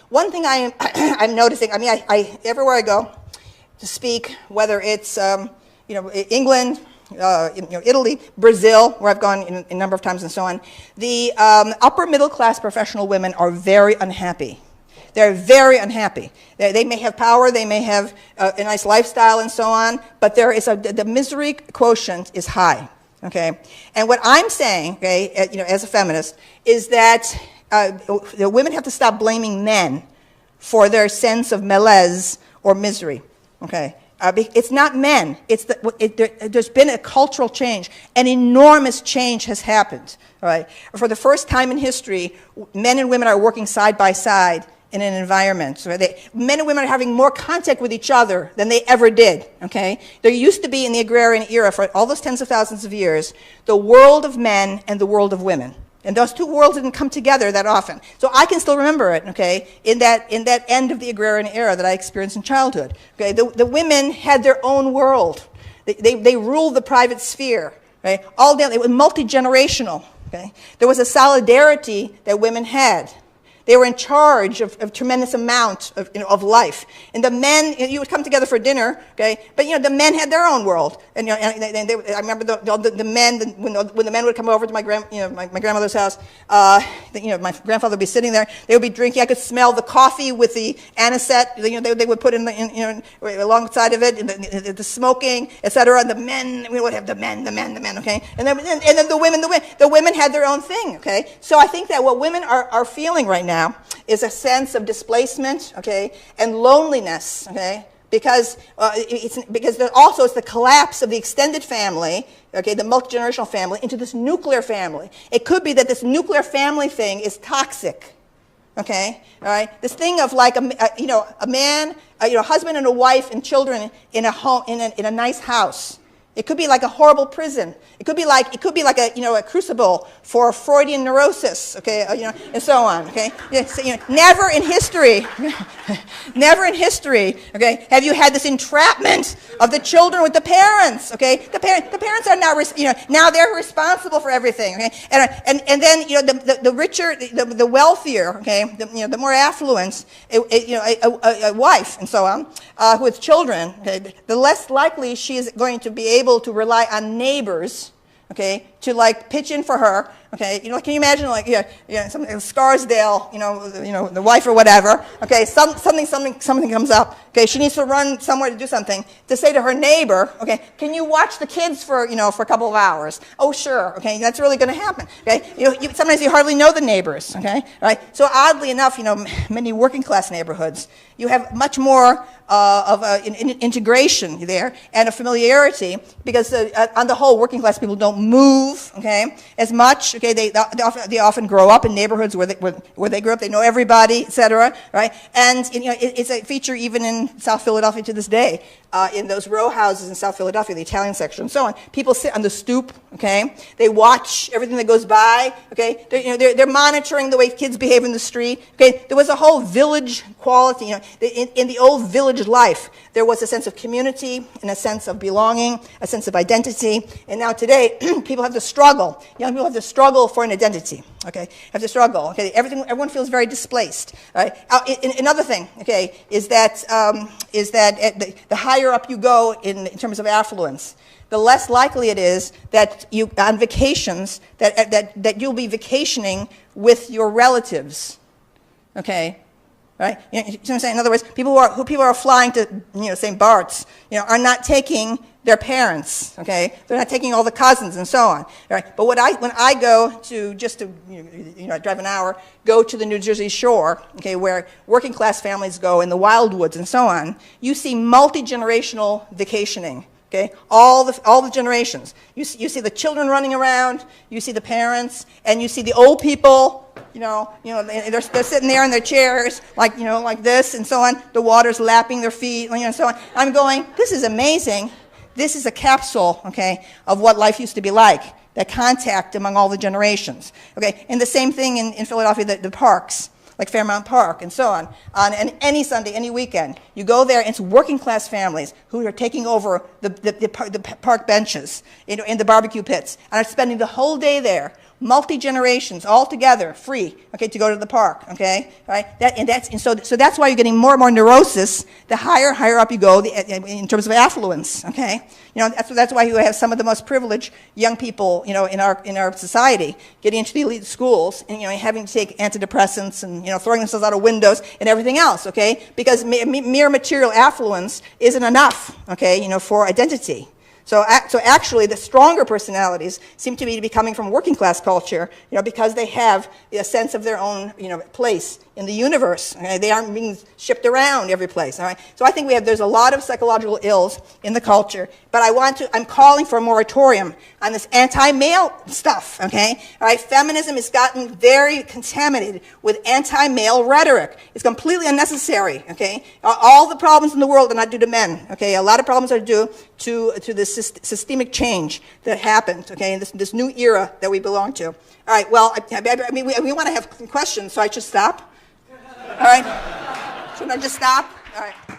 One thing I'm noticing, I mean, everywhere I go to speak, whether it's England, Italy, Brazil, where I've gone in a number of times and so on, the upper middle class professional women are very unhappy. They're very unhappy. They may have power, they may have a nice lifestyle and so on, but the misery quotient is high. Okay, and what I'm saying, okay, as a feminist, is that the women have to stop blaming men for their sense of malaise or misery. Okay, it's not men. There's been a cultural change. An enormous change has happened. All right, for the first time in history, men and women are working side by side in an environment. So men and women are having more contact with each other than they ever did, okay? There used to be in the agrarian era, for all those tens of thousands of years, the world of men and the world of women. And those two worlds didn't come together that often. So I can still remember it, okay, in that end of the agrarian era that I experienced in childhood. Okay, the women had their own world. They ruled the private sphere, right? All day, it was multi-generational, okay? There was a solidarity that women had. They were in charge of a tremendous amount of life. And the men, you would come together for dinner, okay? But the men had their own world. And, I remember the men, when the men would come over to my grandmother's house, my grandfather would be sitting there. They would be drinking. I could smell the coffee with the anisette. They would put alongside of it, and the smoking, etc. And the men, we would have the men, okay? And then the women had their own thing, okay? So I think that what women are feeling right now is a sense of displacement, okay, and loneliness, okay, because it's the collapse of the extended family, okay, the multi-generational family, into this nuclear family. It could be that this nuclear family thing is toxic, okay, all right. This thing of like a man, a husband and a wife and children in a home, in a nice house. It could be like a horrible prison. It could be like a crucible for Freudian neurosis, okay, and so on, okay. So, never in history, okay, have you had this entrapment of the children with the parents, okay. The parents are now, now they're responsible for everything, okay. And then the richer, the wealthier, okay, the more affluent, a wife and so on, with children, okay, the less likely she is going to be able to rely on neighbors, okay, to pitch in for her, okay. Can you imagine something Scarsdale, the wife or whatever, okay, something comes up, okay, she needs to run somewhere to do something, to say to her neighbor, okay, can you watch the kids for a couple of hours? Oh, sure, okay, that's really going to happen, okay. Sometimes you hardly know the neighbors, okay, right? So oddly enough, many working class neighborhoods, you have much more of an integration there and a familiarity, because on the whole, working class people don't move, okay, as much. Okay, they often grow up in neighborhoods where they grew up. They know everybody, etc. Right, and it's a feature even in South Philadelphia to this day. In those row houses in South Philadelphia, the Italian section, and so on, people sit on the stoop. Okay, they watch everything that goes by. Okay, they're monitoring the way kids behave in the street. Okay, there was a whole village quality. In the old village life, there was a sense of community and a sense of belonging, a sense of identity. And now today, people have to struggle. Young people have to struggle for an identity. Okay, have to struggle. Okay, everyone feels very displaced. Right. Another thing, okay, is that the higher up you go in terms of affluence, the less likely it is that you on vacations that you'll be vacationing with your relatives. Okay. Right? You know what I'm saying? In other words, people who are flying to St. Bart's, are not taking their parents. Okay, they're not taking all the cousins and so on. Right? But when I go to I drive an hour, go to the New Jersey shore, okay, where working class families go in the wildwoods and so on, you see multi-generational vacationing. Okay, all the generations. You see the children running around. You see the parents, and you see the old people. They're sitting there in their chairs, like this and so on. The water's lapping their feet, and so on. I'm going, this is amazing. This is a capsule, okay, of what life used to be like. That contact among all the generations. Okay, and the same thing in Philadelphia, the parks, like Fairmount Park and so on. And any Sunday, any weekend, you go there, and it's working class families who are taking over the park benches, in the barbecue pits, and are spending the whole day there multi-generations, all together, free, okay, to go to the park, okay, right? So that's why you're getting more and more neurosis the higher up you go in terms of affluence, okay? You know, that's why you have some of the most privileged young people, you know, in our society getting into the elite schools and, you know, having to take antidepressants and, you know, throwing themselves out of windows and everything else, okay? Because mere material affluence isn't enough, okay, you know, for identity. So actually, the stronger personalities seem to be coming from working class culture, you know, because they have a sense of their own, you know, place in the universe. Okay? They aren't being shipped around every place. All right. So I think there's a lot of psychological ills in the culture. But I'm calling for a moratorium on this anti-male stuff. Okay. All right. Feminism has gotten very contaminated with anti-male rhetoric. It's completely unnecessary. Okay. All the problems in the world are not due to men. Okay. A lot of problems are due to this systemic change that happened, okay, in this new era that we belong to. All right, well, I mean, we want to have questions, so I should stop? All right? Shouldn't I just stop? All right.